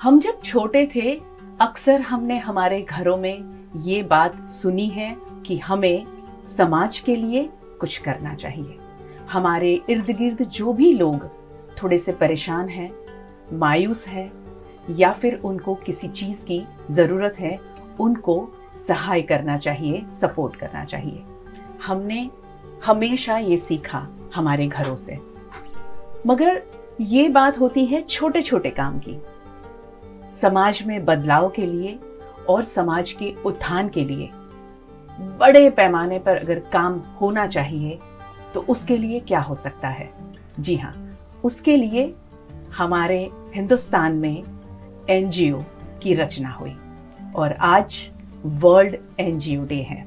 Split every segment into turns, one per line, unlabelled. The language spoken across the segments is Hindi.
हम जब छोटे थे अक्सर हमने हमारे घरों में ये बात सुनी है कि हमें समाज के लिए कुछ करना चाहिए। हमारे इर्द गिर्द जो भी लोग थोड़े से परेशान हैं, मायूस हैं या फिर उनको किसी चीज की जरूरत है, उनको सहाय करना चाहिए, सपोर्ट करना चाहिए। हमने हमेशा ये सीखा हमारे घरों से। मगर ये बात होती है छोटे छोटे काम की। समाज में बदलाव के लिए और समाज के उत्थान के लिए बड़े पैमाने पर अगर काम होना चाहिए तो उसके लिए क्या हो सकता है? जी हाँ, उसके लिए हमारे हिंदुस्तान में एनजीओ की रचना हुई और आज वर्ल्ड एनजीओ डे है।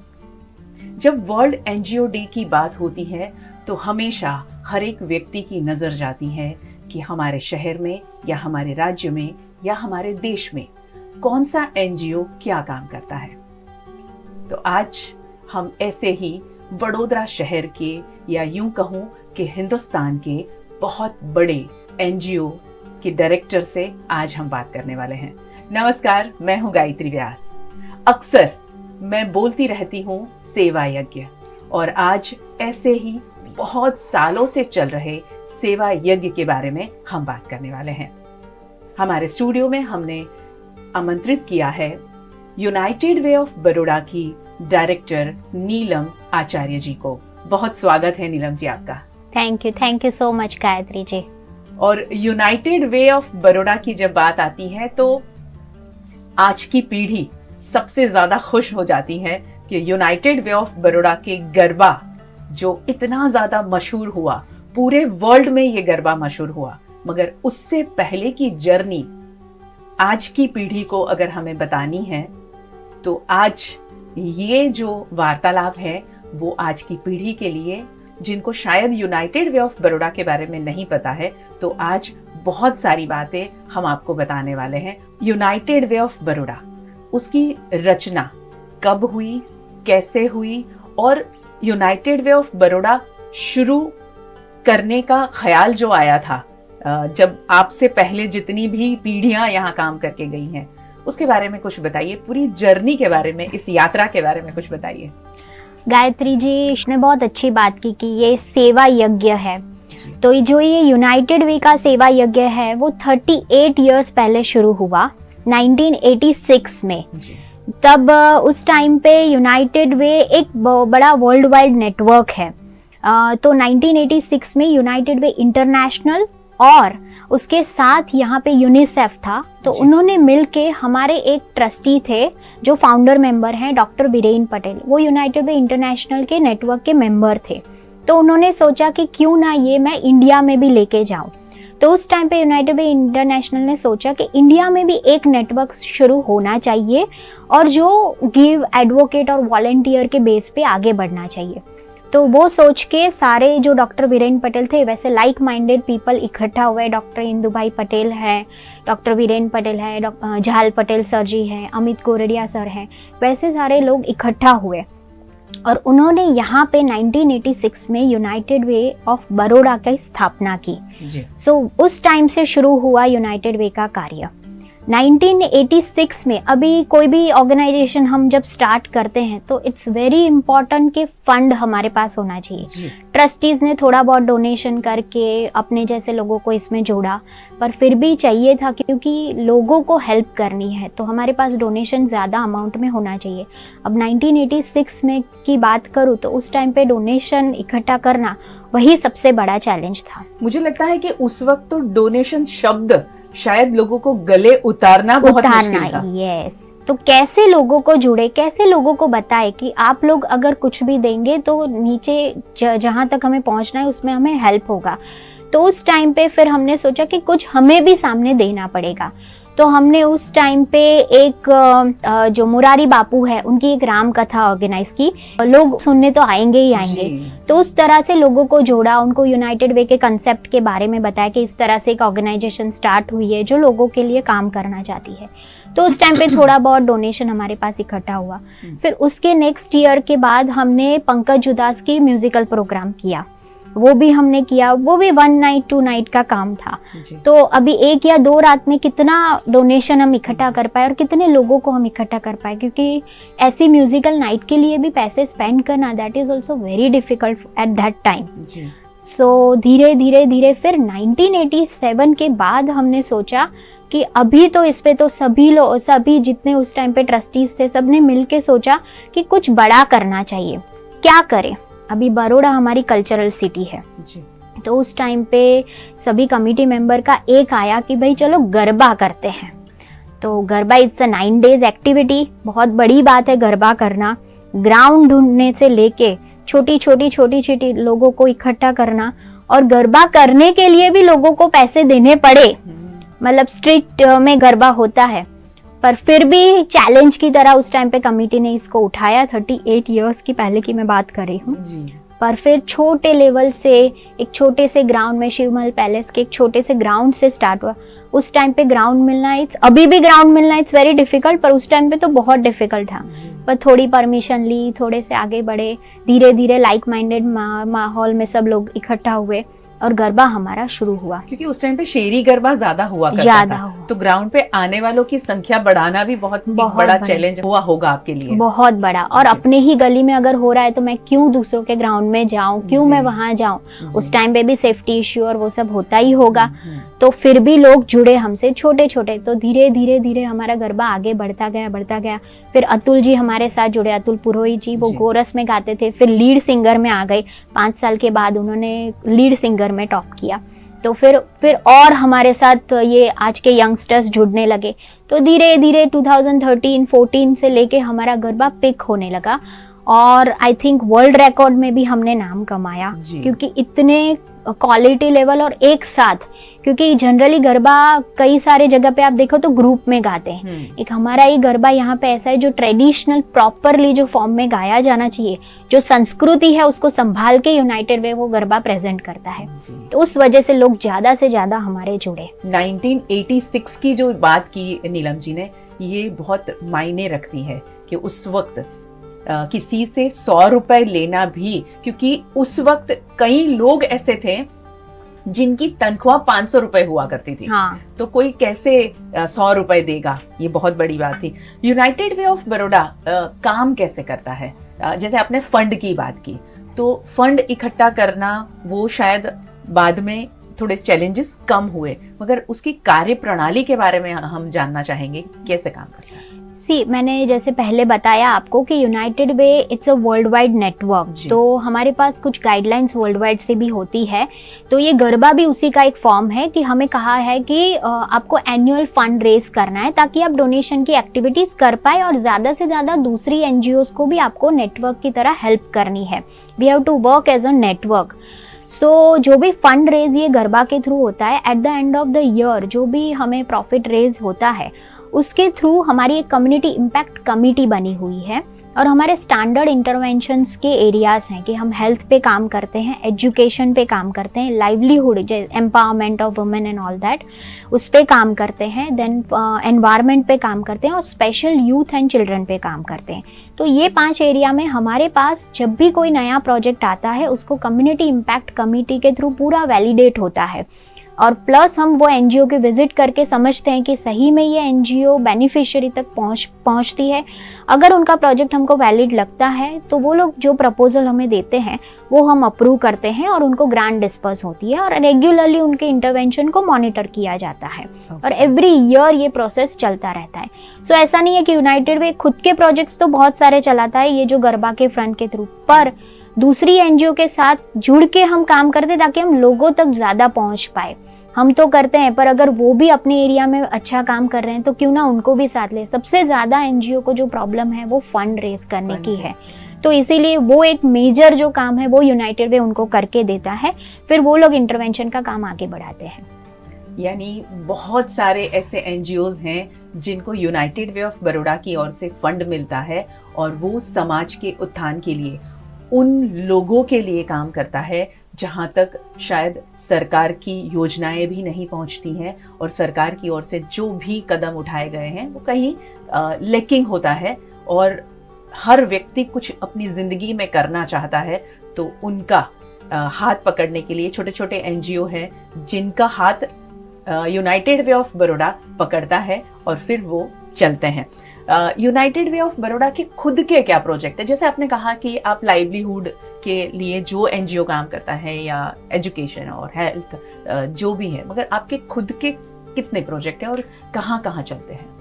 जब वर्ल्ड एनजीओ डे की बात होती है तो हमेशा हर एक व्यक्ति की नजर जाती है कि हमारे शहर में या हमारे राज्य में या हमारे देश में कौन सा एनजीओ क्या काम करता है। तो आज हम ऐसे ही वडोदरा शहर के या यूं कहूं कि हिंदुस्तान के बहुत बड़े एनजीओ के डायरेक्टर से आज हम बात करने वाले हैं। नमस्कार, मैं हूं गायत्री व्यास। अक्सर मैं बोलती रहती हूं सेवा यज्ञ, और आज ऐसे ही बहुत सालों से चल रहे सेवा यज्ञ के बारे में हम बात करने वाले हैं। हमारे स्टूडियो में हमने आमंत्रित किया है यूनाइटेड वे ऑफ बड़ौदा की डायरेक्टर नीलम आचार्य जी को। बहुत स्वागत है नीलम जी आपका।
Thank you so much Gayatri ji.
और यूनाइटेड वे ऑफ बड़ौदा की जब बात आती है तो आज की पीढ़ी सबसे ज्यादा खुश हो जाती है कि यूनाइटेड वे ऑफ बड़ौदा के गरबा जो इतना ज्यादा मशहूर हुआ, पूरे वर्ल्ड में ये गरबा मशहूर हुआ, मगर उससे पहले की जर्नी आज की पीढ़ी को अगर हमें बतानी है तो आज ये जो वार्तालाप है वो आज की पीढ़ी के लिए, जिनको शायद यूनाइटेड वे ऑफ बड़ौदा के बारे में नहीं पता है, तो आज बहुत सारी बातें हम आपको बताने वाले हैं। यूनाइटेड वे ऑफ बड़ौदा, उसकी रचना कब हुई, कैसे हुई, और यूनाइटेड वे ऑफ बड़ौदा शुरू करने का ख्याल जो आया था जब आपसे पहले जितनी भी पीढ़ियां यहाँ काम करके गई हैं, उसके बारे में कुछ बताइए। पूरी जर्नी के बारे में, इस यात्रा के बारे में कुछ बताइए।
गायत्री जी, इसने बहुत अच्छी बात की कि ये सेवा यज्ञ है। तो ये यूनाइटेड वे का सेवा यज्ञ है वो 38 इयर्स पहले शुरू हुआ 1986 में। तब उस टाइम पे यूनाइटेड वे एक बड़ा वर्ल्ड वाइड नेटवर्क है। तो 1986 में यूनाइटेड वे इंटरनेशनल और उसके साथ यहाँ पे यूनिसेफ था। तो उन्होंने मिलके, हमारे एक ट्रस्टी थे जो फाउंडर मेंबर हैं डॉक्टर वीरेन पटेल, वो यूनाइटेड वे इंटरनेशनल के नेटवर्क के मेंबर थे। तो उन्होंने सोचा कि क्यों ना ये मैं इंडिया में भी लेके जाऊं। तो उस टाइम पे यूनाइटेड वे इंटरनेशनल ने सोचा कि इंडिया में भी एक नेटवर्क शुरू होना चाहिए और जो गिव, एडवोकेट और वॉलंटियर के बेस पे आगे बढ़ना चाहिए। तो वो सोच के सारे जो डॉक्टर वीरेन पटेल थे, वैसे लाइक माइंडेड पीपल इकट्ठा हुए। डॉक्टर इंदु भाई पटेल है, डॉक्टर वीरेन पटेल है, झाल पटेल सर जी हैं, अमित गोरडिया सर हैं, वैसे सारे लोग इकट्ठा हुए और उन्होंने यहाँ पे 1986 में यूनाइटेड वे ऑफ बड़ौदा की स्थापना की। सो उस टाइम से शुरू हुआ यूनाइटेड वे का कार्य। 1986 में अभी कोई भी ऑर्गेनाइजेशन हम जब स्टार्ट करते हैं तो इट्स वेरी इंपॉर्टेंट कि फंड हमारे पास होना चाहिए। ट्रस्टीज ने थोड़ा बहुत डोनेशन करके अपने जैसे लोगों को इसमें जोड़ा, पर फिर भी चाहिए था क्योंकि लोगों को हेल्प करनी है तो हमारे पास डोनेशन ज़्यादा अमाउंट में होना चाहिए। अब 1986 में की बात करूँ तो उस टाइम पे डोनेशन इकट्ठा करना वही सबसे बड़ा चैलेंज था।
मुझे लगता है कि उस वक्त तो डोनेशन शब्द शायद लोगों को गले उतारना बहुत मुश्किल था।
यस, तो कैसे लोगों को जुड़े, कैसे लोगों को बताए कि आप लोग अगर कुछ भी देंगे तो नीचे जहाँ तक हमें पहुँचना है उसमें हमें हेल्प होगा। तो उस टाइम पे फिर हमने सोचा कि कुछ हमें भी सामने देना पड़ेगा। तो हमने उस टाइम पे एक जो मुरारी बापू है उनकी एक राम कथा ऑर्गेनाइज की। लोग सुनने तो आएंगे ही आएंगे, तो उस तरह से लोगों को जोड़ा, उनको यूनाइटेड वे के कंसेप्ट के बारे में बताया कि इस तरह से एक ऑर्गेनाइजेशन स्टार्ट हुई है जो लोगों के लिए काम करना चाहती है। तो उस टाइम पे थोड़ा बहुत डोनेशन हमारे पास इकट्ठा हुआ। फिर उसके नेक्स्ट ईयर के बाद हमने पंकज उदास की म्यूजिकल प्रोग्राम किया। वो भी हमने किया, वो भी 1 नाइट 2 नाइट का काम था।
जी।
तो अभी 1 या 2 रात में कितना डोनेशन हम इकट्ठा कर पाए और कितने लोगों को हम इकट्ठा कर पाए, क्योंकि ऐसी म्यूजिकल नाइट के लिए भी पैसे स्पेंड करना that is also very difficult at that time.
जी।
सो धीरे धीरे धीरे फिर 1987 के बाद हमने सोचा कि अभी तो इस पे तो सभी जितने उस टाइम पे ट्रस्टीज थे सबने मिलके सोचा कि कुछ बड़ा करना चाहिए, क्या करें। अभी बड़ौदा हमारी कल्चरल सिटी है,
जी।
तो उस टाइम पे सभी कमिटी मेंबर का एक आया कि भाई चलो गरबा करते हैं। तो garba it's a 9 days activity, बहुत बड़ी बात है गरबा करना। ग्राउंड ढूंढने से लेके छोटी छोटी लोगों को इकट्ठा करना, और गरबा करने के लिए भी लोगों को पैसे देने पड़े। मतलब स्ट्रीट में गरबा होता है, पर फिर भी चैलेंज की तरह उस टाइम पे कमेटी ने इसको उठाया। 38 इयर्स की पहले की मैं बात कर रही हूँ। पर फिर छोटे लेवल से एक छोटे से ग्राउंड में, शिवमहल पैलेस के एक छोटे से ग्राउंड से स्टार्ट हुआ। उस टाइम पे ग्राउंड मिलना, अभी भी ग्राउंड मिलना इट्स वेरी डिफिकल्ट, पर उस टाइम पे तो बहुत डिफिकल्ट था। पर थोड़ी परमिशन ली, थोड़े से आगे बढ़े, धीरे धीरे लाइक माइंडेड माहौल में सब लोग इकट्ठा हुए और गरबा हमारा शुरू हुआ।
क्योंकि उस टाइम पे शेरी गरबा ज्यादा हुआ करता था, तो ग्राउंड पे आने वालों की संख्या बढ़ाना भी बहुत बड़ा चैलेंज हुआ होगा आपके लिए।
बहुत बड़ा। और अपने ही गली में अगर हो रहा है तो मैं क्यों दूसरों के ग्राउंड में जाऊं, क्यों मैं वहां जाऊं। उस टाइम पे भी सेफ्टी इश्यू और वो सब होता ही होगा। तो फिर भी लोग जुड़े हमसे छोटे छोटे, तो धीरे धीरे हमारा गरबा आगे बढ़ता गया। फिर अतुल जी हमारे साथ जुड़े, अतुल पुरोहित जी, वो कोरस में गाते थे, फिर लीड सिंगर में आ गए। 5 साल के बाद उन्होंने लीड सिंगर में टॉप किया। तो फिर और हमारे साथ ये आज के यंगस्टर्स जुड़ने लगे। तो धीरे धीरे 2013-14 से लेके हमारा गरबा पिक होने लगा, और आई थिंक वर्ल्ड रिकॉर्ड में भी हमने नाम कमाया, क्योंकि इतने क्वालिटी लेवल और एक साथ, क्योंकि जनरली गरबा कई सारे जगह पे आप देखो तो ग्रुप में गाते हैं। एक हमारा ही गरबा यहाँ पे ऐसा है जो ट्रेडिशनल प्रॉपरली जो फॉर्म में गाया जाना चाहिए, जो संस्कृति है उसको संभाल के यूनाइटेड वे वो गरबा प्रेजेंट करता है। तो उस वजह से लोग ज्यादा से ज्यादा हमारे जुड़े।
1986 की जो बात की नीलम जी ने, ये बहुत मायने रखती है कि उस वक्त किसी से 100 रुपए लेना भी, क्योंकि उस वक्त कई लोग ऐसे थे जिनकी तनख्वाह 500 रुपए हुआ करती थी।
हाँ।
तो कोई कैसे 100 रुपए देगा, ये बहुत बड़ी बात थी। यूनाइटेड वे ऑफ बड़ौदा काम कैसे करता है? जैसे आपने फंड की बात की, तो फंड इकट्ठा करना वो शायद बाद में थोड़े चैलेंजेस कम हुए, मगर उसकी कार्य प्रणाली के बारे में हम जानना चाहेंगे, कैसे काम करता है?
मैंने जैसे पहले बताया आपको कि United way it's a world wide network, तो हमारे पास कुछ गाइडलाइंस वर्ल्ड वाइड से भी होती है। तो ये गरबा भी उसी का एक फॉर्म है कि हमें कहा है कि आपको एनुअल फंड रेज करना है ताकि आप डोनेशन की एक्टिविटीज कर पाए, और ज्यादा से ज्यादा दूसरी एनजीओज को भी आपको नेटवर्क की तरह हेल्प करनी है। We have to work as a network. So जो भी फंड रेज ये गरबा के थ्रू होता है, at the end of the year जो भी हमें प्रॉफिट रेज होता है उसके थ्रू हमारी एक कम्युनिटी इम्पैक्ट कमिटी बनी हुई है, और हमारे स्टैंडर्ड इंटरवेंशंस के एरियाज हैं कि हम हेल्थ पे काम करते हैं, एजुकेशन पे काम करते हैं, livelihood empowerment of women and all that, उस पे काम करते हैं, देन एनवायरनमेंट पे काम करते हैं, और स्पेशल यूथ एंड चिल्ड्रन पे काम करते हैं। तो ये 5 एरिया में हमारे पास जब भी कोई नया प्रोजेक्ट आता है उसको कम्युनिटी इम्पैक्ट कमिटी के थ्रू पूरा वैलिडेट होता है, और प्लस हम वो एनजीओ के विजिट करके समझते हैं कि सही में ये एनजीओ बेनिफिशियरी तक पहुंचती है। अगर उनका प्रोजेक्ट हमको वैलिड लगता है तो वो लोग जो प्रपोजल हमें देते हैं वो हम अप्रूव करते हैं, और उनको ग्रांट डिस्पर्स होती है, और रेगुलरली उनके इंटरवेंशन को मॉनिटर किया जाता है। और एवरी ईयर ये प्रोसेस चलता रहता है। सो ऐसा नहीं है कि यूनाइटेड वे खुद के प्रोजेक्ट्स तो बहुत सारे चलाता है ये जो गरबा के फ्रंट के थ्रू, पर दूसरी एनजीओ के साथ जुड़ के हम काम करते हैं ताकि हम लोगों तक ज्यादा पहुंच पाए। हम तो करते हैं, पर अगर वो भी अपने एरिया में अच्छा काम कर रहे हैं तो क्यों ना उनको भी साथ ले। सबसे ज्यादा एनजीओ को जो प्रॉब्लम है वो फंड रेज करने की है, तो इसीलिए वो एक मेजर जो काम है वो यूनाइटेड वे उनको करके देता है, फिर वो लोग इंटरवेंशन का काम आगे बढ़ाते हैं।
यानी बहुत सारे ऐसे एनजीओज हैं जिनको यूनाइटेड वे ऑफ बड़ौदा की ओर से फंड मिलता है, और वो समाज के उत्थान के लिए उन लोगों के लिए काम करता है जहां तक शायद सरकार की योजनाएं भी नहीं पहुंचती हैं, और सरकार की ओर से जो भी कदम उठाए गए हैं वो कहीं लैकिंग होता है, और हर व्यक्ति कुछ अपनी जिंदगी में करना चाहता है, तो उनका हाथ पकड़ने के लिए छोटे छोटे एनजीओ है जिनका हाथ यूनाइटेड वे ऑफ बड़ौदा पकड़ता है और फिर वो चलते हैं। यूनाइटेड वे ऑफ बड़ौदा के खुद के क्या प्रोजेक्ट है? जैसे आपने कहा कि आप लाइवलीहुड के लिए जो एनजीओ काम करता है या एजुकेशन और हेल्थ जो भी है, मगर आपके खुद के कितने प्रोजेक्ट हैं और कहाँ कहाँ चलते हैं?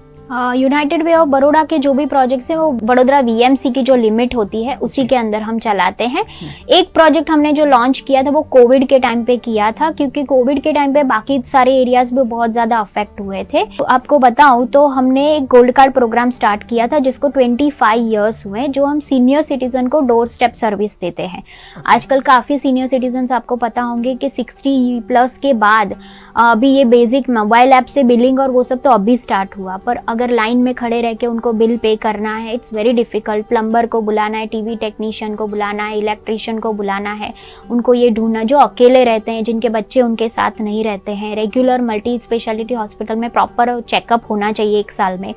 यूनाइटेड वे ऑफ बड़ौदा के जो भी प्रोजेक्ट्स हैं वो वडोदरा वीएमसी की जो लिमिट होती है उसी के अंदर हम चलाते हैं। एक प्रोजेक्ट हमने जो लॉन्च किया था वो कोविड के टाइम पे किया था, क्योंकि कोविड के टाइम पे बाकी सारे एरियाज भी बहुत ज्यादा अफेक्ट हुए थे। तो आपको बताऊं तो हमने एक गोल्ड कार्ड प्रोग्राम स्टार्ट किया था जिसको 25 ईयर्स हुए, जो हम सीनियर सिटीजन को डोर स्टेप सर्विस देते हैं। आजकल काफी सीनियर सिटीजन आपको पता होंगे कि 60+ के बाद अभी ये बेसिक मोबाइल ऐप से बिलिंग और वो सब तो अभी स्टार्ट हुआ, पर अगर लाइन में खड़े रह के उनको बिल पे करना है, इट्स वेरी डिफिकल्ट। प्लम्बर को बुलाना है, टीवी टेक्नीशियन को बुलाना है, इलेक्ट्रिशियन को बुलाना है, उनको ये ढूंढना, जो अकेले रहते हैं, जिनके बच्चे उनके साथ नहीं रहते हैं। रेगुलर मल्टी स्पेशलिटी हॉस्पिटल में प्रॉपर चेकअप होना चाहिए 1 साल में,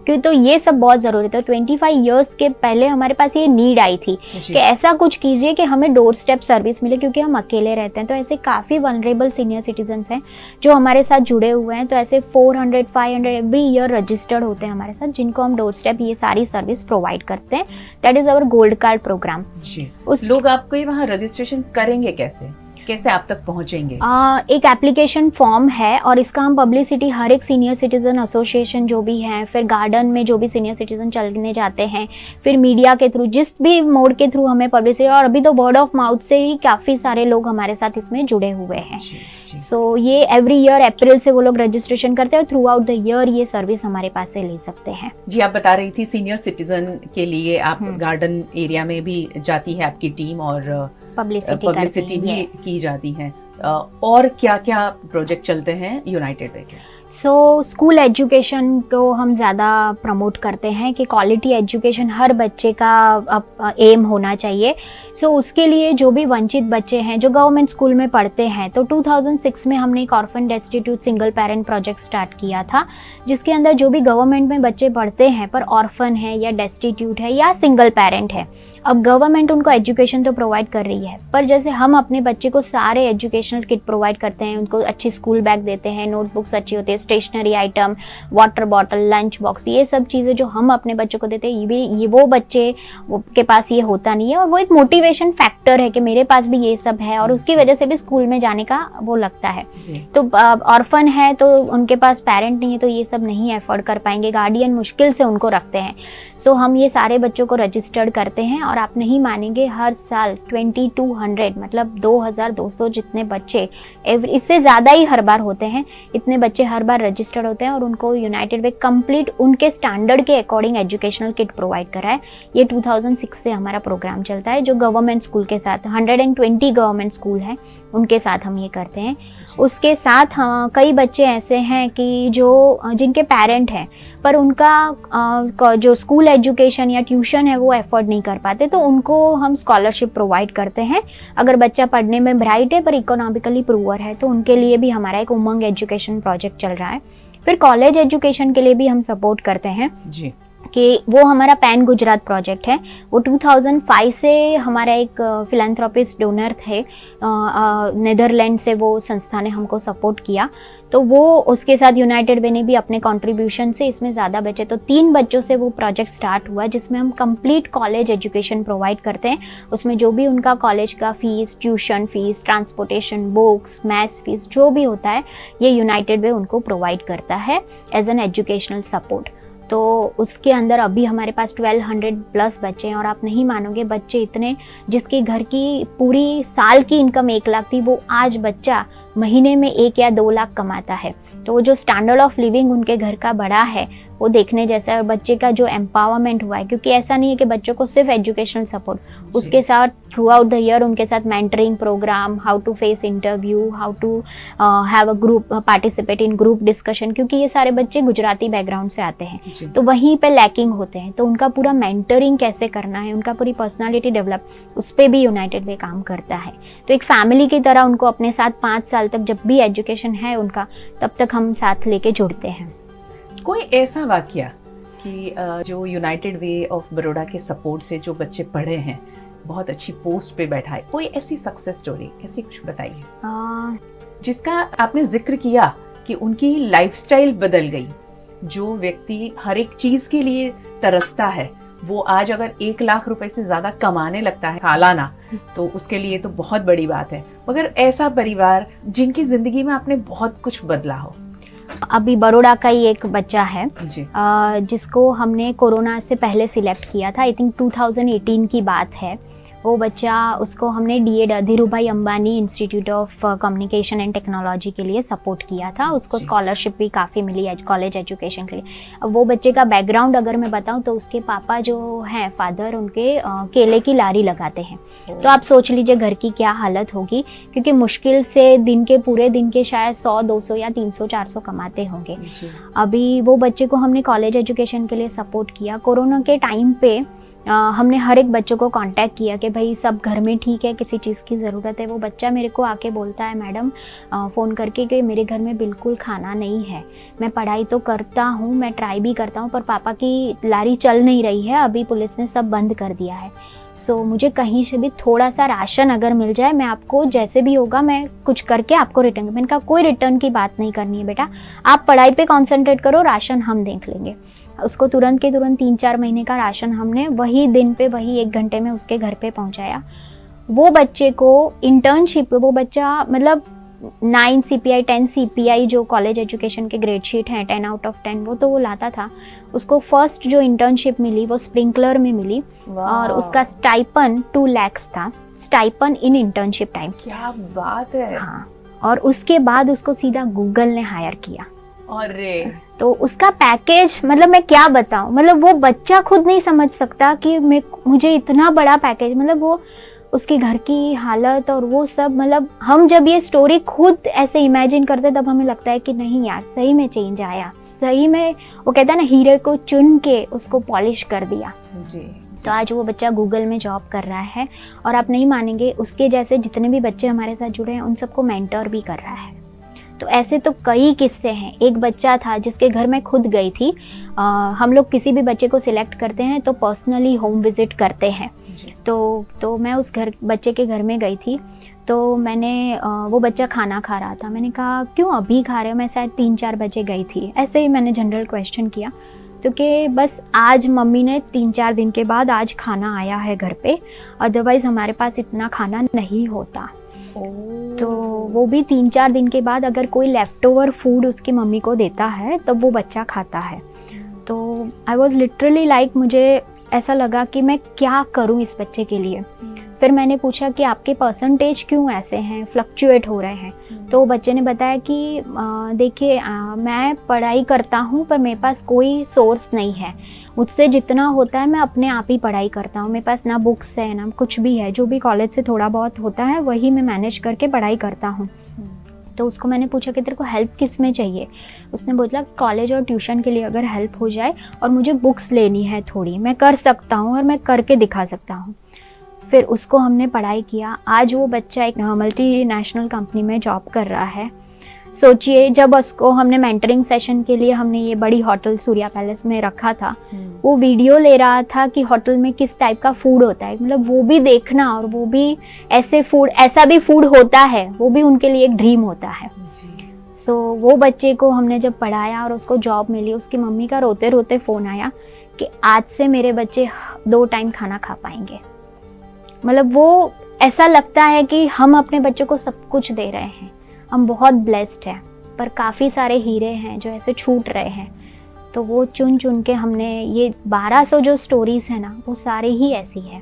क्यों तो ये सब बहुत जरूरी था। 25 ईयर्स के पहले हमारे पास ये नीड आई थी कि ऐसा कुछ कीजिए कि हमें डोर स्टेप सर्विस मिले, क्योंकि हम अकेले रहते हैं। तो ऐसे काफ़ी वनरेबल सीनियर सिटीजन्स हैं जो हमारे साथ जुड़े हुए हैं। तो ऐसे 400-500 एवरी ईयर रजिस्टर्ड होते हैं हमारे साथ, जिनको हम डोर स्टेप ये सारी सर्विस प्रोवाइड करते हैं। That is our gold card program.
लोग आपको वहाँ रजिस्ट्रेशन करेंगे कैसे आप तक पहुंचेंगे?
एक एप्लीकेशन फॉर्म है और इसका हम पब्लिसिटी हर एक सीनियर सिटीजन एसोसिएशन जो भी है, फिर गार्डन में जो भी सीनियर सिटीजन चलने जाते हैं, फिर मीडिया के थ्रू, जिस भी मोड के थ्रू हमें पब्लिसिटी, और अभी तो वर्ड ऑफ माउथ से ही काफ़ी सारे लोग हमारे साथ इसमें जुड़े हुए हैं। सो ये एवरी ईयर अप्रैल से वो लोग रजिस्ट्रेशन करते हैं और थ्रू आउट द ईयर ये सर्विस हमारे पास से ले सकते हैं।
जी, आप बता रही थी सीनियर सिटीजन के लिए आप गार्डन एरिया में भी जाती है आपकी टीम और पब्लिसिटी भी की जाती है। और क्या क्या प्रोजेक्ट चलते हैं यूनाइटेड वे के?
स्कूल एजुकेशन को हम ज़्यादा प्रमोट करते हैं कि क्वालिटी एजुकेशन हर बच्चे का एम होना चाहिए। उसके लिए जो भी वंचित बच्चे हैं जो गवर्नमेंट स्कूल में पढ़ते हैं, तो 2006 में हमने एक orphan destitute single parent project start किया था, जिसके अंदर जो भी गवर्नमेंट में बच्चे पढ़ते हैं पर ऑर्फन है या डेस्टिट्यूट है या सिंगल पेरेंट है, अब गवर्नमेंट उनको एजुकेशन तो प्रोवाइड कर रही है, पर जैसे हम अपने बच्चे को सारे एजुकेशनल किट प्रोवाइड करते हैं, उनको अच्छी स्कूल बैग देते हैं, नोटबुक्स अच्छी होती है, stationery item, water bottle, lunch box, ये सब चीज़ें जो हम अपने बच्चों को देते हैं, ये वो बच्चे के पास ये होता नहीं है। और वो एक मोटिवेशन फैक्टर है कि मेरे पास भी ये सब है, और उसकी वजह से भी स्कूल में जाने का वो लगता है। तो ऑर्फन है तो उनके पास पेरेंट नहीं है, तो ये सब नहीं अफोर्ड कर पाएंगे, गार्डियन मुश्किल से उनको रखते हैं। हम ये सारे बच्चों को रजिस्टर्ड करते हैं, और आप नहीं मानेंगे, हर साल 2200 मतलब 2200 जितने बच्चे, इससे ज़्यादा ही हर बार होते हैं, इतने बच्चे हर बार रजिस्टर्ड होते हैं, और उनको यूनाइटेड वे कंप्लीट उनके स्टैंडर्ड के अकॉर्डिंग एजुकेशनल किट प्रोवाइड करा है। ये 2006 से हमारा प्रोग्राम चलता है, जो गवर्नमेंट स्कूल के साथ 120 गवर्नमेंट स्कूल हैं उनके साथ हम ये करते हैं। उसके साथ कई बच्चे ऐसे हैं कि जिनके पेरेंट हैं पर उनका जो स्कूल एजुकेशन या ट्यूशन है वो एफोर्ड नहीं कर पाते, तो उनको हम स्कॉलरशिप प्रोवाइड करते हैं। अगर बच्चा पढ़ने में ब्राइट है पर इकोनॉमिकली पुअर है, तो उनके लिए भी हमारा एक उमंग एजुकेशन प्रोजेक्ट चल रहा है। फिर कॉलेज एजुकेशन के लिए भी हम सपोर्ट करते हैं जी, कि वो हमारा पैन गुजरात प्रोजेक्ट है। वो 2005 से हमारा एक फिलैंथ्रोपिस्ट डोनर थे, नीदरलैंड से वो संस्था ने हमको सपोर्ट किया, तो वो उसके साथ यूनाइटेड वे ने भी अपने कंट्रीब्यूशन से इसमें ज़्यादा बचे, तो 3 बच्चों से वो प्रोजेक्ट स्टार्ट हुआ, जिसमें हम कंप्लीट कॉलेज एजुकेशन प्रोवाइड करते हैं। उसमें जो भी उनका कॉलेज का fees, tuition fees, transportation, books, maths fees, जो भी होता है, ये यूनाइटेड वे उनको प्रोवाइड करता है एज एन एजुकेशनल सपोर्ट। तो उसके अंदर अभी हमारे पास 1200+ बच्चे हैं, और आप नहीं मानोगे, बच्चे इतने जिसके घर की पूरी साल की इनकम 1 लाख थी, वो आज बच्चा महीने में 1 या 2 लाख कमाता है। तो वो जो स्टैंडर्ड ऑफ लिविंग उनके घर का बढ़ा है वो देखने जैसा है, और बच्चे का जो एम्पावरमेंट हुआ है, क्योंकि ऐसा नहीं है कि बच्चों को सिर्फ एजुकेशनल सपोर्ट, उसके साथ थ्रू आउट द ईयर उनके साथ mentoring program, how to face interview, how to have a group, participate in group discussion, क्योंकि ये सारे बच्चे गुजराती बैकग्राउंड से आते हैं, तो वहीं पे लैकिंग होते हैं, तो उनका पूरा मेंटरिंग कैसे करना है, उनका पूरी पर्सनालिटी डेवलप, उस पर भी यूनाइटेड वे काम करता है। तो एक फैमिली की तरह उनको अपने साथ 5 साल तक जब भी एजुकेशन है उनका, तब तक हम साथ लेके जुड़ते हैं।
कोई ऐसा वाकया कि जो यूनाइटेड वे ऑफ बड़ौदा के सपोर्ट से जो बच्चे पढ़े हैं, बहुत अच्छी पोस्ट पे बैठा है, कोई ऐसी सक्सेस स्टोरी, ऐसी कुछ बताइए जिसका आपने जिक्र किया कि उनकी लाइफस्टाइल बदल गई। जो व्यक्ति हर एक चीज के लिए तरसता है, वो आज अगर 1 लाख रुपए से ज्यादा कमाने लगता है सालाना, तो उसके लिए तो बहुत बड़ी बात है। मगर ऐसा परिवार जिनकी जिंदगी में आपने बहुत कुछ बदला हो।
अभी बड़ौदा का ही एक बच्चा है
जी।
जिसको हमने कोरोना से पहले सिलेक्ट किया था, आई थिंक 2018 की बात है। वो बच्चा, उसको हमने डीएड Dhirubhai Ambani institute of communication and technology के लिए सपोर्ट किया था। उसको स्कॉलरशिप भी काफ़ी मिली कॉलेज एजुकेशन के लिए। अब वो बच्चे का बैकग्राउंड अगर मैं बताऊं तो उसके पापा जो हैं फादर, उनके केले की लारी लगाते हैं। तो आप सोच लीजिए घर की क्या हालत होगी, क्योंकि मुश्किल से पूरे दिन के शायद 100, 200 या 300, 400 कमाते होंगे। अभी वो बच्चे को हमने कॉलेज एजुकेशन के लिए सपोर्ट किया। कोरोना के टाइम पे हमने हर एक बच्चों को कांटेक्ट किया कि भाई सब घर में ठीक है, किसी चीज़ की ज़रूरत है। वो बच्चा मेरे को आके बोलता है मैडम फ़ोन करके कि मेरे घर में बिल्कुल खाना नहीं है, मैं पढ़ाई तो करता हूँ, मैं ट्राई भी करता हूँ, पर पापा की लारी चल नहीं रही है, अभी पुलिस ने सब बंद कर दिया है। सो मुझे कहीं से भी थोड़ा सा राशन अगर मिल जाए, मैं आपको जैसे भी होगा मैं कुछ करके आपको रिटर्न। मैंने कहा कोई रिटर्न की बात नहीं करनी है बेटा, आप पढ़ाई पे कॉन्सेंट्रेट करो, राशन हम देख लेंगे। उसको तुरंत के तुरंत 3-4 महीने का राशन हमने वही दिन पे, वही 1 घंटे में उसके घर पे पहुंचाया। वो बच्चे को इंटर्नशिप, वो बच्चा मतलब 9 CPI 10 CPI जो कॉलेज एजुकेशन के ग्रेड शीट हैं 10 out of 10 वो तो वो लाता था। उसको फर्स्ट जो इंटर्नशिप मिली वो स्प्रिंकलर में मिली और उसका स्टाइपन 2 lakhs था, स्टाइपन इन इंटर्नशिप टाइम।
क्या बात है।
हाँ, और उसके बाद उसको सीधा गूगल ने हायर किया।
अरे
तो उसका पैकेज, मतलब मैं क्या बताऊं, मतलब वो बच्चा खुद नहीं समझ सकता कि मुझे इतना बड़ा पैकेज, मतलब वो उसके घर की हालत और वो सब, मतलब हम जब ये स्टोरी खुद ऐसे इमेजिन करते तब हमें लगता है कि नहीं यार सही में चेंज आया, सही में वो कहता है ना हीरे को चुन के उसको पॉलिश कर दिया।
जी।
तो आज वो बच्चा गूगल में जॉब कर रहा है और आप नहीं मानेंगे उसके जैसे जितने भी बच्चे हमारे साथ जुड़े हैं उन सबको मेंटर भी कर रहा है। तो ऐसे तो कई किस्से हैं। एक बच्चा था जिसके घर मैं खुद गई थी। हम लोग किसी भी बच्चे को सिलेक्ट करते हैं तो पर्सनली होम विजिट करते हैं। तो मैं उस बच्चे के घर में गई थी। तो मैंने वो बच्चा खाना खा रहा था। मैंने कहा क्यों अभी खा रहे हो? मैं शायद 3-4 बजे गई थी। ऐसे ही मैंने जनरल क्वेश्चन किया तो कि बस आज मम्मी ने 3-4 दिन के बाद आज खाना आया है घर पे, अदरवाइज हमारे पास इतना खाना नहीं होता। तो वो भी 3-4 दिन के बाद अगर कोई लेफ्ट ओवर फूड उसकी मम्मी को देता है तब वो बच्चा खाता है। तो आई वॉज लिटरली लाइक, मुझे ऐसा लगा कि मैं क्या करूं इस बच्चे के लिए। फिर मैंने पूछा कि आपके परसेंटेज क्यों ऐसे हैं, फ्लक्चुएट हो रहे हैं। तो बच्चे ने बताया कि देखिए मैं पढ़ाई करता हूँ पर मेरे पास कोई सोर्स नहीं है, मुझसे जितना होता है मैं अपने आप ही पढ़ाई करता हूँ, मेरे पास ना बुक्स है ना कुछ भी है, जो भी कॉलेज से थोड़ा बहुत होता है वही मैं मैनेज करके पढ़ाई करता हूँ। तो उसको मैंने पूछा कि तेरे को हेल्प किस में चाहिए? उसने बोला कॉलेज और ट्यूशन के लिए अगर हेल्प हो जाए और मुझे बुक्स लेनी है थोड़ी, मैं कर सकता हूँ और मैं करके दिखा सकता हूँ। फिर उसको हमने पढ़ाई किया। आज वो बच्चा एक मल्टीनेशनल कंपनी में जॉब कर रहा है। सोचिए जब उसको हमने मेंटरिंग सेशन के लिए हमने ये बड़ी होटल सूर्या पैलेस में रखा था, वो वीडियो ले रहा था कि होटल में किस टाइप का फूड होता है, मतलब वो भी देखना और वो भी ऐसा भी फूड होता है, वो भी उनके लिए एक ड्रीम होता है। सो वो बच्चे को हमने जब पढ़ाया और उसको जॉब मिली, उसकी मम्मी का रोते रोते फ़ोन आया कि आज से मेरे बच्चे 2 टाइम खाना खा पाएंगे। मतलब वो ऐसा लगता है कि हम अपने बच्चों को सब कुछ दे रहे हैं, हम बहुत ब्लेस्ड हैं, पर काफ़ी सारे हीरे हैं जो ऐसे छूट रहे हैं। तो वो चुन चुन के हमने ये 1200 जो स्टोरीज़ है ना वो सारी ही ऐसी है।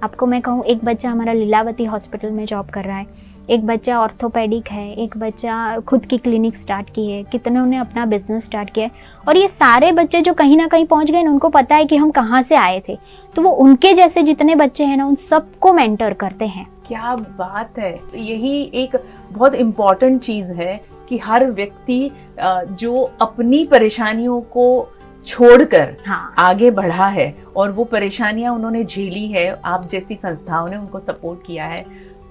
आपको मैं कहूँ, एक बच्चा हमारा लीलावती हॉस्पिटल में जॉब कर रहा है, एक बच्चा ऑर्थोपेडिक है, एक बच्चा खुद की क्लिनिक स्टार्ट की है, कितनों ने अपना बिजनेस स्टार्ट किया है। और ये सारे बच्चे जो कहीं ना कहीं पहुंच गए, उनको पता है कि हम कहाँ से आए थे, तो वो उनके जैसे जितने बच्चे हैं ना उन सबको मेंटर करते हैं।
क्या बात है। यही एक बहुत इम्पोर्टेंट चीज है कि हर व्यक्ति जो अपनी परेशानियों को छोड़कर आगे बढ़ा है और वो परेशानियां उन्होंने झेली है, आप जैसी संस्थाओं ने उनको सपोर्ट किया है,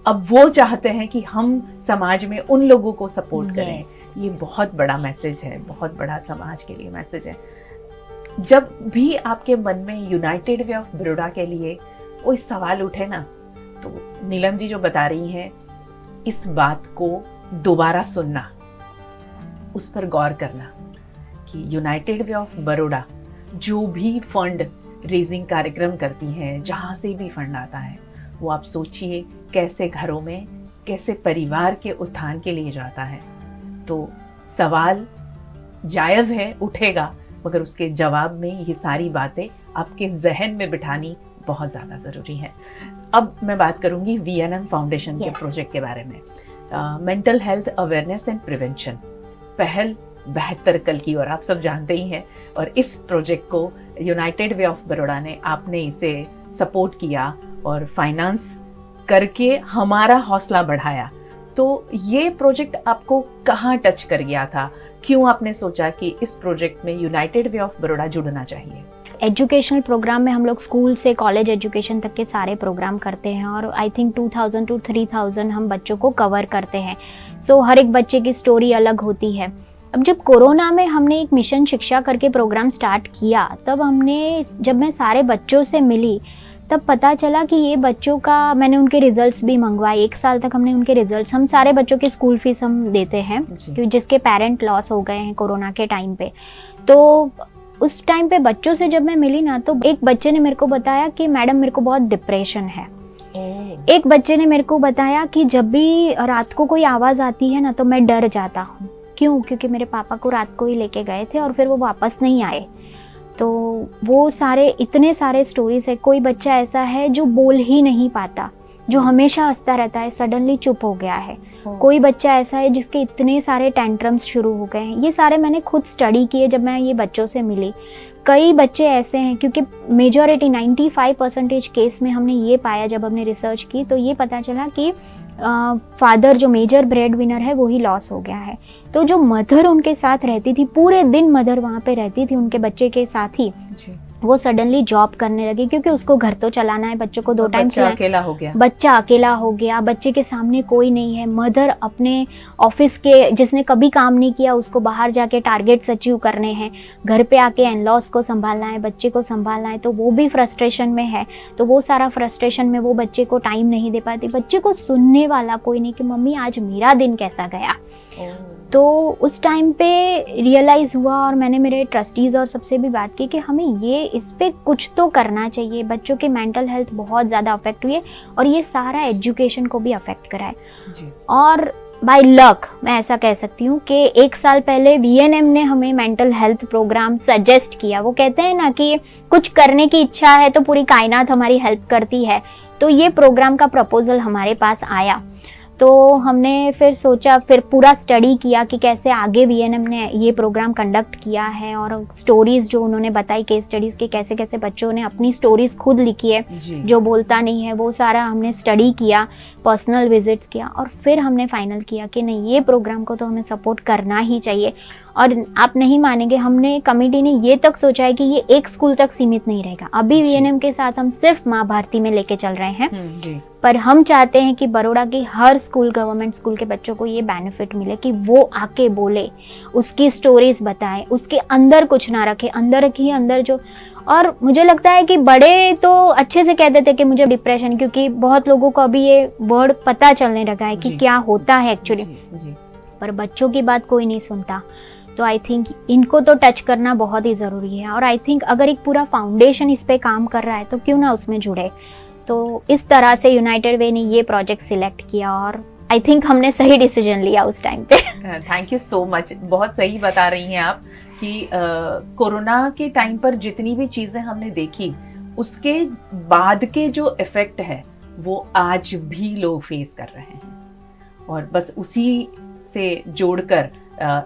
अब वो चाहते हैं कि हम समाज में उन लोगों को सपोर्ट करें। ये बहुत बड़ा मैसेज है, बहुत बड़ा समाज के लिए मैसेज है। जब भी आपके मन में यूनाइटेड वे ऑफ बड़ौदा के लिए कोई सवाल उठे ना, तो नीलम जी जो बता रही हैं, इस बात को दोबारा सुनना, उस पर गौर करना कि यूनाइटेड वे ऑफ बड़ौदा जो भी फंड रेजिंग कार्यक्रम करती है, जहाँ से भी फंड आता है, वो आप सोचिए कैसे घरों में, कैसे परिवार के उत्थान के लिए जाता है। तो सवाल जायज़ है, उठेगा, मगर उसके जवाब में ये सारी बातें आपके जहन में बिठानी बहुत ज़्यादा ज़रूरी है। अब मैं बात करूंगी VNM फाउंडेशन के प्रोजेक्ट के बारे में। Mental health awareness and prevention, पहल बेहतर कल की, और आप सब जानते ही हैं। और इस प्रोजेक्ट को यूनाइटेड वे ऑफ बड़ौदा ने, आपने इसे सपोर्ट किया और फाइनेंस करके हमारा हौसला बढ़ाया। तो ये प्रोजेक्ट आपको कहाँ टच कर गया था? क्यों आपने सोचा कि इस प्रोजेक्ट में यूनाइटेड वे ऑफ बड़ौदा जुड़ना चाहिए?
एजुकेशनल प्रोग्राम में हम लोग स्कूल से कॉलेज एजुकेशन तक के सारे प्रोग्राम करते हैं और आई थिंक 2000 to 3000 हम बच्चों को कवर करते हैं। सो हर एक बच्चे की स्टोरी अलग होती है। अब जब कोरोना में हमने एक मिशन शिक्षा करके प्रोग्राम स्टार्ट किया, तब जब मैं सारे बच्चों से मिली, तब पता चला कि ये बच्चों का, मैंने उनके रिजल्ट्स भी मंगवाए। 1 साल तक हमने उनके रिजल्ट्स, हम सारे बच्चों के स्कूल फीस हम देते हैं क्योंकि जिसके पेरेंट लॉस हो गए हैं कोरोना के टाइम पे। तो उस टाइम पे बच्चों से जब मैं मिली ना, तो एक बच्चे ने मेरे को बताया कि मैडम मेरे को बहुत डिप्रेशन है। एक बच्चे ने मेरे को बताया कि जब भी रात को कोई आवाज़ आती है ना, तो मैं डर जाता हूँ। क्यों? क्योंकि मेरे पापा को रात को ही लेके गए थे और फिर वो वापस नहीं आए। तो वो सारे, इतने सारे स्टोरीज है। कोई बच्चा ऐसा है जो बोल ही नहीं पाता, जो हमेशा हंसता रहता है, सडनली चुप हो गया है। कोई बच्चा ऐसा है जिसके इतने सारे टेंट्रम्स शुरू हो गए हैं। ये सारे मैंने खुद स्टडी किए जब मैं ये बच्चों से मिली। कई बच्चे ऐसे हैं, क्योंकि मेजॉरिटी 95% केस में हमने ये पाया, जब हमने रिसर्च की तो ये पता चला कि फादर जो मेजर ब्रेड विनर है वही लॉस हो गया है। तो जो मदर उनके साथ रहती थी, पूरे दिन मदर वहाँ पे रहती थी उनके बच्चे के साथ ही, वो सडनली जॉब करने लगी क्योंकि उसको घर तो चलाना है, बच्चों को 2 टाइम
खिलाना। अकेला हो गया,
बच्चा अकेला हो गया, बच्चे के सामने कोई नहीं है। मदर अपने ऑफिस के, जिसने कभी काम नहीं किया, उसको बाहर जाके टारगेट्स अचीव करने हैं, घर पे आके इन-लॉज को संभालना है, बच्चे को संभालना है, तो वो भी फ्रस्ट्रेशन में है। तो वो सारा फ्रस्ट्रेशन में वो बच्चे को टाइम नहीं दे पाती। बच्चे को सुनने वाला कोई नहीं कि मम्मी आज मेरा दिन कैसा गया। तो उस टाइम पे रियलाइज़ हुआ और मैंने मेरे ट्रस्टीज़ और सबसे भी बात की कि हमें ये, इस पे कुछ तो करना चाहिए। बच्चों की मेंटल हेल्थ बहुत ज़्यादा अफेक्ट हुई है और ये सारा एजुकेशन को भी अफेक्ट करा है। और बाय लक मैं ऐसा कह सकती हूँ कि 1 साल पहले VNM ने हमें मेंटल हेल्थ प्रोग्राम सजेस्ट किया। वो कहते हैं ना कि कुछ करने की इच्छा है तो पूरी कायनात हमारी हेल्प करती है। तो ये प्रोग्राम का प्रपोजल हमारे पास आया, तो हमने फिर सोचा, फिर पूरा स्टडी किया कि कैसे आगे VNM ने ये प्रोग्राम कंडक्ट किया है और स्टोरीज जो उन्होंने बताई, केस स्टडीज़ के, कैसे कैसे बच्चों ने अपनी स्टोरीज खुद लिखी है, जो बोलता नहीं है, वो सारा हमने स्टडी किया, पर्सनल विजिट्स किया और फिर हमने फाइनल किया कि नहीं, ये प्रोग्राम को तो हमें सपोर्ट करना ही चाहिए। और आप नहीं मानेंगे, हमने कमेटी ने ये तक सोचा है कि ये एक स्कूल तक सीमित नहीं रहेगा। अभी VNM के साथ हम सिर्फ माँ भारती में लेके चल रहे हैं, पर हम चाहते हैं कि बड़ौदा की हर स्कूल, गवर्नमेंट स्कूल के बच्चों को ये बेनिफिट मिले कि वो आके बोले, उसकी स्टोरीज बताए, उसके अंदर कुछ ना रखे, अंदर ही अंदर जो। और मुझे लगता है कि बड़े तो अच्छे से कह देते कि मुझे डिप्रेशन, क्योंकि बहुत लोगों को अभी ये वर्ड पता चलने लगा है कि क्या होता है एक्चुअली, पर बच्चों की बात कोई नहीं सुनता। तो आई थिंक इनको तो टच करना बहुत ही ज़रूरी है। और आई थिंक अगर एक पूरा फाउंडेशन इस पे काम कर रहा है तो क्यों ना उसमें जुड़े। तो इस तरह से यूनाइटेड वे ने ये प्रोजेक्ट सिलेक्ट किया और आई थिंक हमने सही डिसीजन लिया उस टाइम पे।
Thank you so much. बहुत सही बता रही हैं आप कि कोरोना के टाइम पर जितनी भी चीज़ें हमने देखी, उसके बाद के जो इफ़ेक्ट है वो आज भी लोग फेस कर रहे हैं। और बस उसी से जोड़कर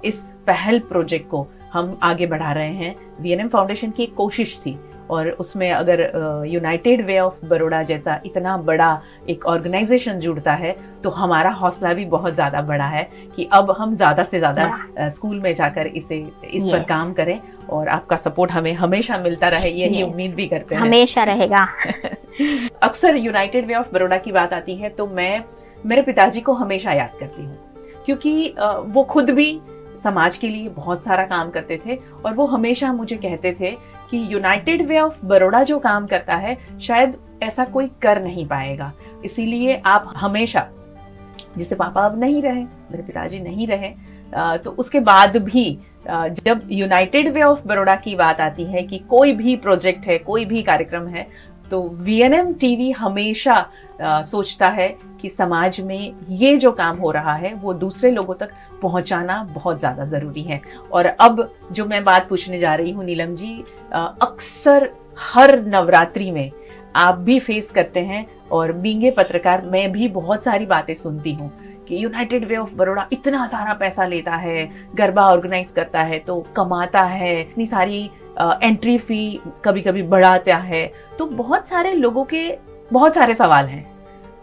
इस पहल प्रोजेक्ट को हम आगे बढ़ा रहे हैं। VNM फाउंडेशन की एक कोशिश थी और उसमें अगर यूनाइटेड वे ऑफ बड़ौदा जैसा इतना बड़ा एक ऑर्गेनाइजेशन जुड़ता है तो हमारा हौसला भी बहुत ज़्यादा बड़ा है कि अब हम ज़्यादा से ज़्यादा स्कूल में जाकर इस पर काम करें। और आपका सपोर्ट हमें हमेशा मिलता रहे, यही उम्मीद भी करते हैं।
हमेशा रहेगा।
अक्सर यूनाइटेड वे ऑफ बड़ौदा की बात आती है तो मैं मेरे पिताजी को हमेशा याद करती हूँ, क्योंकि वो खुद भी समाज के लिए बहुत सारा काम करते थे और वो हमेशा मुझे कहते थे कि यूनाइटेड वे ऑफ बड़ौदा जो काम करता है शायद ऐसा कोई कर नहीं पाएगा। इसीलिए आप हमेशा, जिसे पापा अब नहीं रहे, मेरे पिताजी नहीं रहे, तो उसके बाद भी जब यूनाइटेड वे ऑफ बड़ौदा की बात आती है कि कोई भी प्रोजेक्ट है, कोई भी कार्यक्रम है, तो VNM टीवी हमेशा सोचता है कि समाज में ये जो काम हो रहा है वो दूसरे लोगों तक पहुंचाना बहुत ज़्यादा ज़रूरी है। और अब जो मैं बात पूछने जा रही हूँ नीलम जी, अक्सर हर नवरात्रि में आप भी फेस करते हैं, और बींगे पत्रकार मैं भी बहुत सारी बातें सुनती हूँ कि यूनाइटेड वे ऑफ बड़ौदा इतना सारा पैसा लेता है, गरबा ऑर्गेनाइज करता है तो कमाता है, इतनी सारी एंट्री फी कभी कभी बढ़ाता है। तो बहुत सारे लोगों के बहुत सारे सवाल हैं,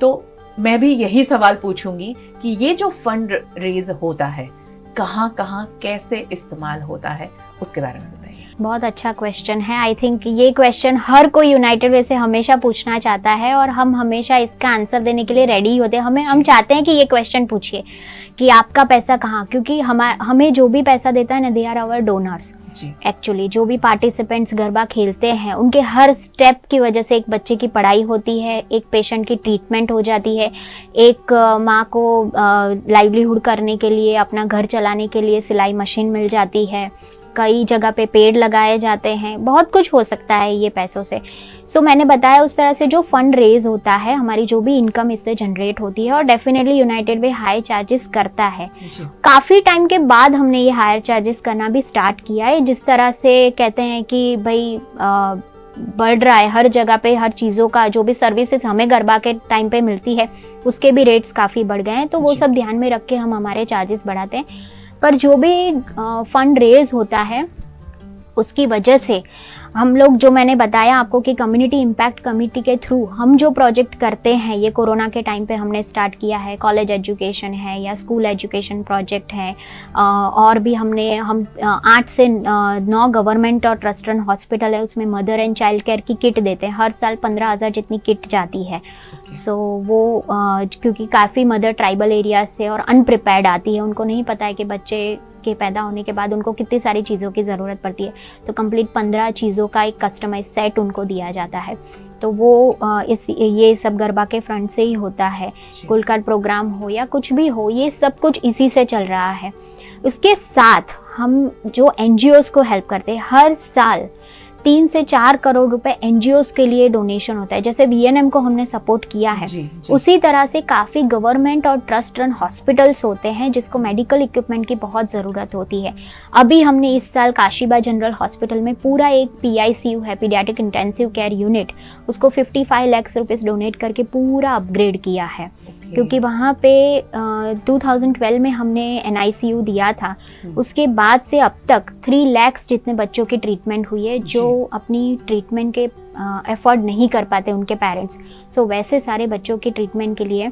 तो मैं भी यही सवाल पूछूंगी कि ये जो फंड रेज होता है कहाँ कहाँ कैसे इस्तेमाल होता है, उसके बारे में बताइए।
बहुत अच्छा क्वेश्चन है। आई थिंक ये क्वेश्चन हर कोई यूनाइटेड वे से हमेशा पूछना चाहता है, और हम हमेशा इसका आंसर देने के लिए रेडी होते हैं। हम चाहते हैं कि ये क्वेश्चन पूछिए कि आपका पैसा कहाँ, क्योंकि हमें जो भी पैसा देता है ना, they are our donors. Actually जो भी पार्टिसिपेंट्स गरबा खेलते हैं उनके हर स्टेप की वजह से एक बच्चे की पढ़ाई होती है, एक पेशेंट की ट्रीटमेंट हो जाती है, एक माँ को लाइवलीहुड करने के लिए, अपना घर चलाने के लिए सिलाई मशीन मिल जाती है, कई जगह पे पेड़ लगाए जाते हैं, बहुत कुछ हो सकता है ये पैसों से। सो मैंने बताया उस तरह से जो फंड रेज होता है, हमारी जो भी इनकम इससे जनरेट होती है, और डेफिनेटली यूनाइटेड वे हाई चार्जेस करता है। काफ़ी टाइम के बाद हमने ये हायर चार्जेस करना भी स्टार्ट किया है। जिस तरह से कहते हैं कि भाई बढ़ रहा है हर जगह पे, हर चीज़ों का जो भी सर्विसेज हमें गरबा के टाइम पे मिलती है उसके भी रेट्स काफ़ी बढ़ गए हैं, तो वो सब ध्यान में रख के हम हमारे चार्जेस बढ़ाते हैं। पर जो भी फंड रेज होता है उसकी वजह से हम लोग, जो मैंने बताया आपको कि कम्युनिटी इम्पैक्ट कमेटी के थ्रू हम जो प्रोजेक्ट करते हैं, ये कोरोना के टाइम पे हमने स्टार्ट किया है, कॉलेज एजुकेशन है या स्कूल एजुकेशन प्रोजेक्ट है, और भी हम 8 से 9 गवर्नमेंट और ट्रस्ट रन हॉस्पिटल है, उसमें मदर एंड चाइल्ड केयर की किट देते हैं। हर साल 15,000 जितनी किट जाती है। सो वो क्योंकि काफ़ी मदर ट्राइबल एरियाज से और अनप्रिपेयर्ड आती है, उनको नहीं पता है कि बच्चे के पैदा होने के बाद उनको कितनी सारी चीज़ों की ज़रूरत पड़ती है, तो कंप्लीट 15 चीज़ों का एक कस्टमाइज सेट उनको दिया जाता है। तो वो ये सब गरबा के फ्रंट से ही होता है। स्कूल कार्ड प्रोग्राम हो या कुछ भी हो, ये सब कुछ इसी से चल रहा है। उसके साथ हम जो NGOs को हेल्प करते हैं, हर साल 3 से 4 करोड़ रुपए NGOs के लिए डोनेशन होता है। जैसे VNM को हमने सपोर्ट किया है, उसी तरह से काफ़ी गवर्नमेंट और ट्रस्ट रन हॉस्पिटल्स होते हैं जिसको मेडिकल इक्विपमेंट की बहुत ज़रूरत होती है। अभी हमने इस साल काशीबा जनरल हॉस्पिटल में पूरा एक PICU है, पीडियाट्रिक इंटेंसिव केयर यूनिट, उसको 55 लाख रुपीस डोनेट करके पूरा अपग्रेड किया है। क्योंकि वहाँ पे 2012 में हमने NICU दिया था, उसके बाद से अब तक 3 लाख जितने बच्चों की ट्रीटमेंट हुई है जो अपनी ट्रीटमेंट के एफर्ड नहीं कर पाते उनके पेरेंट्स। सो वैसे सारे बच्चों की ट्रीटमेंट के लिए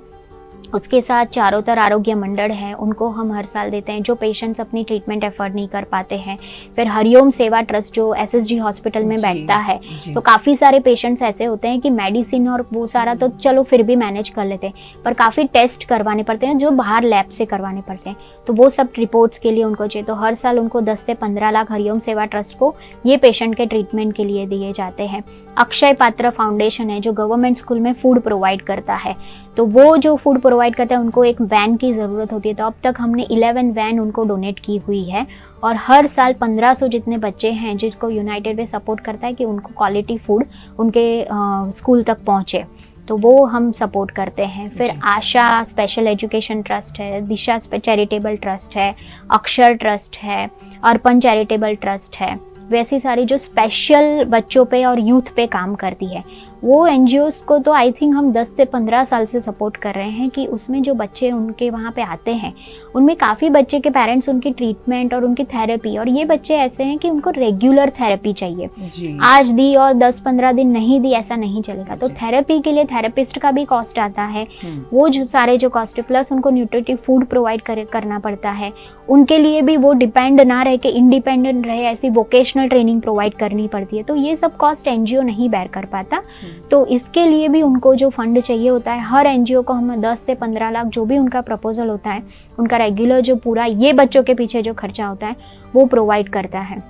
उसके साथ चारोतर आरोग्य मंडल है, उनको हम हर साल देते हैं जो पेशेंट्स अपनी ट्रीटमेंट एफर्ड नहीं कर पाते हैं। फिर हरिओम सेवा ट्रस्ट जो SSG हॉस्पिटल में बैठता है, तो काफ़ी सारे पेशेंट्स ऐसे होते हैं कि मेडिसिन और वो सारा तो चलो फिर भी मैनेज कर लेते हैं, पर काफ़ी टेस्ट करवाने पड़ते हैं जो बाहर लैब से करवाने पड़ते हैं, तो वो सब रिपोर्ट्स के लिए उनको चाहिए। तो हर साल उनको 10 से 15 लाख हरिओम सेवा ट्रस्ट को ये पेशेंट के ट्रीटमेंट के लिए दिए जाते हैं। अक्षय पात्र फाउंडेशन है जो गवर्नमेंट स्कूल में फूड प्रोवाइड करता है, तो वो जो फूड प्रोवाइड करता है उनको एक वैन की ज़रूरत होती है, तो अब तक हमने 11 वैन उनको डोनेट की हुई है। और हर साल 1500 जितने बच्चे हैं जिसको यूनाइटेड वे सपोर्ट करता है कि उनको क्वालिटी फूड उनके स्कूल तक पहुँचे, तो वो हम सपोर्ट करते हैं। फिर आशा स्पेशल एजुकेशन ट्रस्ट है, दिशा चैरिटेबल ट्रस्ट है, अक्षर ट्रस्ट है, अर्पण चैरिटेबल ट्रस्ट है, वैसी सारी जो स्पेशल बच्चों पे और यूथ पे काम करती है, वो NGOs को तो आई थिंक हम 10 से 15 साल से सपोर्ट कर रहे हैं कि उसमें जो बच्चे उनके वहाँ पे आते हैं उनमें काफ़ी बच्चे के पेरेंट्स उनकी ट्रीटमेंट और उनकी थेरेपी, और ये बच्चे ऐसे हैं कि उनको रेगुलर थेरेपी चाहिए, आज दी और 10-15 दिन नहीं दी ऐसा नहीं चलेगा। तो थेरेपी के लिए थेरेपिस्ट का भी कॉस्ट आता है, वो जो सारे जो कॉस्ट है, प्लस उनको न्यूट्रिटिव फूड प्रोवाइड करना पड़ता है, उनके लिए भी वो डिपेंड ना रहे कि इंडिपेंडेंट रहे, ऐसी वोकेशनल ट्रेनिंग प्रोवाइड करनी पड़ती है, तो ये सब कॉस्ट NGO नहीं बेयर कर पाता। तो इसके लिए भी उनको जो फंड चाहिए होता है, हर NGO को हम 10 से 15 लाख जो भी उनका प्रपोजल होता है, उनका रेगुलर जो पूरा ये बच्चों के पीछे जो खर्चा होता है वो प्रोवाइड करता है।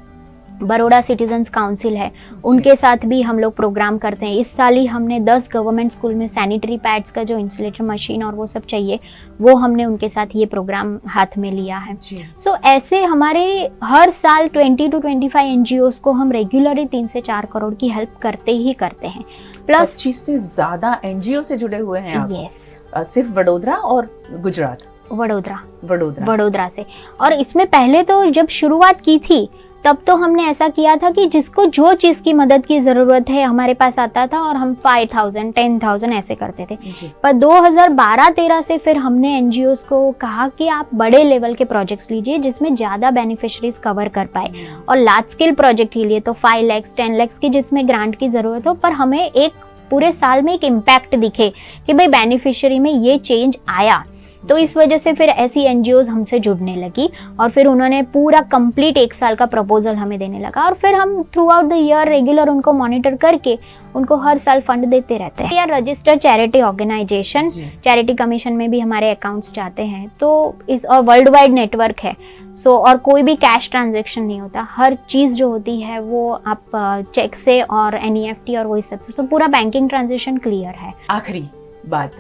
बड़ौदा सिटीजन्स काउंसिल है, उनके साथ भी हम लोग प्रोग्राम करते हैं। इस साल ही हमने 10 गवर्नमेंट स्कूल में सैनिटरी पैड्स का जो इंसुलेटर मशीन और वो सब चाहिए, वो हमने उनके साथ ये प्रोग्राम हाथ में लिया है। सो ऐसे हमारे हर साल 20 to 25 एनजीओज को हम रेगुलरली 3 से 4 करोड़ की हेल्प करते ही करते हैं। प्लस
25 से ज्यादा एनजीओ से जुड़े हुए हैं आप?
यस,
सिर्फ वडोदरा और गुजरात?
वडोदरा से। और इसमें पहले तो जब शुरुआत की थी तब तो हमने ऐसा किया था कि जिसको जो चीज़ की मदद की ज़रूरत है हमारे पास आता था और हम 5,000 10,000 ऐसे करते थे। पर 2012-13 से फिर हमने एनजीओज को कहा कि आप बड़े लेवल के प्रोजेक्ट्स लीजिए जिसमें ज़्यादा बेनिफिशरीज कवर कर पाए, और लार्ज स्केल प्रोजेक्ट ही लिए तो 5 लाख 10 लाख की जिसमें ग्रांट की ज़रूरत हो, पर हमें एक पूरे साल में एक इम्पैक्ट दिखे कि भाई बेनिफिशियरी में ये चेंज आया। तो इस वजह से फिर ऐसी एनजीओज हमसे जुड़ने लगी और फिर उन्होंने पूरा कंप्लीट 1 साल का प्रपोजल हमें देने लगा, और फिर हम throughout the year regular उनको मॉनिटर करके उनको हर साल फंड देते रहते हैं। या registered charity organisation, charity commission में भी हमारे अकाउंट्स जाते हैं, तो इस और वर्ल्ड वाइड नेटवर्क है। सो और कोई भी कैश ट्रांजेक्शन नहीं होता, हर चीज़ जो होती है वो आप चेक से और एनईएफटी और वही सब से, तो पूरा बैंकिंग ट्रांजेक्शन क्लियर है।
आखिरी बात,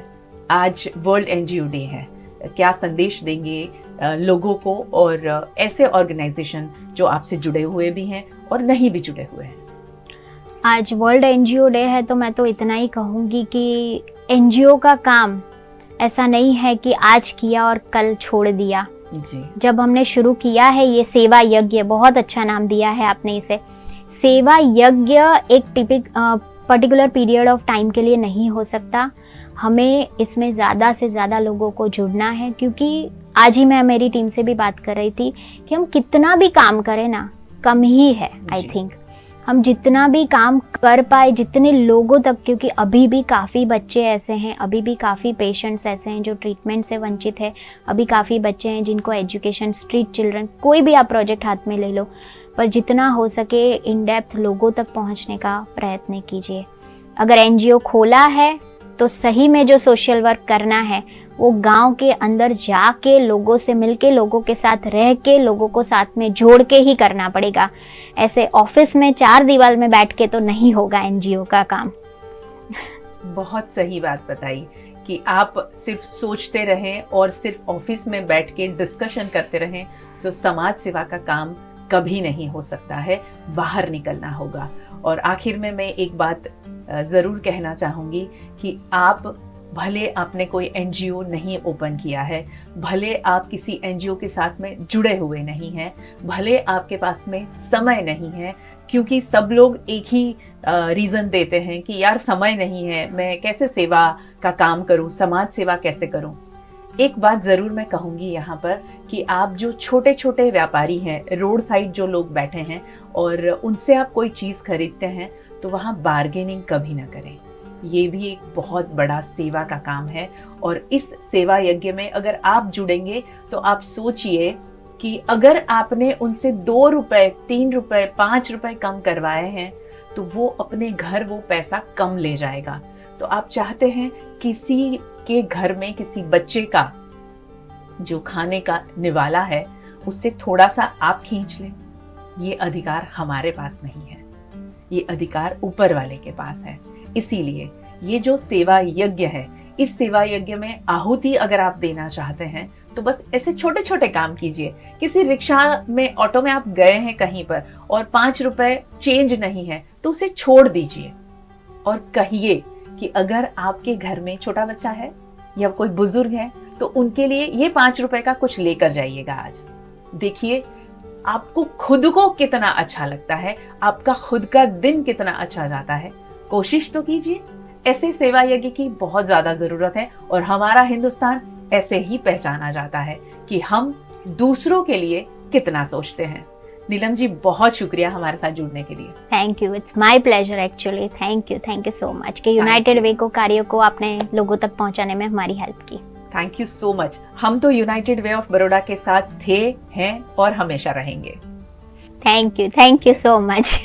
आज वर्ल्ड एनजीओ डे है, क्या संदेश देंगे लोगों को और ऐसे ऑर्गेनाइजेशन जो आपसे जुड़े हुए भी हैं और नहीं भी जुड़े हुए हैं?
आज वर्ल्ड एनजीओ डे है तो मैं तो इतना ही कहूँगी कि एनजीओ का काम ऐसा नहीं है कि आज किया और कल छोड़ दिया।
जी।
जब हमने शुरू किया है ये सेवा यज्ञ, बहुत अच्छा नाम दिया है आपने इसे, सेवा यज्ञ एक पर्टिकुलर पीरियड ऑफ टाइम के लिए नहीं हो सकता। हमें इसमें ज़्यादा से ज़्यादा लोगों को जुड़ना है, क्योंकि आज ही मैं मेरी टीम से भी बात कर रही थी कि हम कितना भी काम करें ना कम ही है। आई थिंक हम जितना भी काम कर पाए, जितने लोगों तक, क्योंकि अभी भी काफ़ी बच्चे ऐसे हैं, अभी भी काफ़ी पेशेंट्स ऐसे हैं जो ट्रीटमेंट से वंचित है, अभी काफ़ी बच्चे हैं जिनको एजुकेशन, स्ट्रीट चिल्ड्रन, कोई भी आप प्रोजेक्ट हाथ में ले लो, पर जितना हो सके इन डेप्थ लोगों तक पहुंचने का प्रयत्न कीजिए। अगर एनजीओ खोला है तो सही में जो सोशल वर्क करना है वो गांव के अंदर जाके लोगों से मिलके, लोगों के साथ रह के, लोगों को साथ में जोड़ के ही करना पड़ेगा। ऐसे ऑफिस में 4 दीवार में बैठ के तो नहीं होगा एनजीओ का काम।
बहुत सही बात बताई कि आप सिर्फ सोचते रहें और सिर्फ ऑफिस में बैठ के डिस्कशन करते रहें तो समाज सेवा का काम कभी नहीं हो सकता है, बाहर निकलना होगा। और आखिर में मैं एक बात जरूर कहना चाहूंगी कि आप भले आपने कोई एनजीओ नहीं ओपन किया है, भले आप किसी एनजीओ के साथ में जुड़े हुए नहीं हैं, भले आपके पास में समय नहीं है, क्योंकि सब लोग एक ही रीज़न देते हैं कि यार समय नहीं है, मैं कैसे सेवा का काम करूं, समाज सेवा कैसे करूं। एक बात ज़रूर मैं कहूँगी यहाँ पर कि आप जो छोटे छोटे व्यापारी हैं, रोड साइड जो लोग बैठे हैं और उनसे आप कोई चीज़ खरीदते हैं तो वहाँ बार्गेनिंग कभी ना करें। ये भी एक बहुत बड़ा सेवा का काम है और इस सेवा यज्ञ में अगर आप जुड़ेंगे तो आप सोचिए कि अगर आपने उनसे 2 रुपए, 3 रुपए, 5 रुपए कम करवाए हैं तो वो अपने घर वो पैसा कम ले जाएगा। तो आप चाहते हैं किसी के घर में किसी बच्चे का जो खाने का निवाला है उससे थोड़ा सा आप खींच लें, ये अधिकार हमारे पास नहीं है, ये अधिकार ऊपर वाले के पास है। इसीलिए ये जो सेवा यज्ञ है, इस सेवा यज्ञ में आहुति अगर आप देना चाहते हैं तो बस ऐसे छोटे छोटे काम कीजिए। किसी रिक्शा में, ऑटो में आप गए हैं कहीं पर और 5 रुपए चेंज नहीं है तो उसे छोड़ दीजिए और कहिए कि अगर आपके घर में छोटा बच्चा है या कोई बुजुर्ग है तो उनके लिए ये 5 रुपए का कुछ लेकर जाइएगा आज। देखिए आपको खुद को कितना अच्छा लगता है, आपका खुद का दिन कितना अच्छा जाता है। कोशिश तो कीजिए। ऐसे सेवा यज्ञ की बहुत ज्यादा जरूरत है और हमारा हिंदुस्तान ऐसे ही पहचाना जाता है कि हम दूसरों के लिए कितना सोचते हैं। नीलम जी, बहुत शुक्रिया हमारे साथ जुड़ने के लिए।
Thank you, it's my pleasure actually. Thank you so much कि यूनाइटेड वे को कार्यों को आपने लोगों तक पहुंचाने में हमारी हेल्प की।
Thank you so much. हम तो यूनाइटेड वे ऑफ बड़ौदा के साथ थे, हैं और हमेशा रहेंगे।
Thank you so much.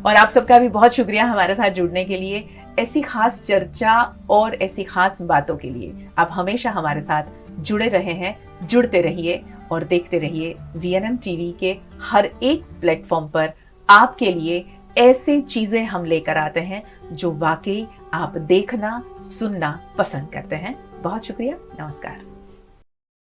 और आप सबका भी बहुत शुक्रिया हमारे साथ जुड़ने के लिए। ऐसी खास चर्चा और ऐसी खास बातों के लिए आप हमेशा हमारे साथ जुड़े रहे हैं। जुड़ते रहिए और देखते रहिए VNM टीवी के हर एक प्लेटफॉर्म पर आपके लिए ऐसे चीजें हम लेकर आते हैं जो वाकई आप देखना सुनना पसंद करते हैं। बहुत शुक्रिया, नमस्कार।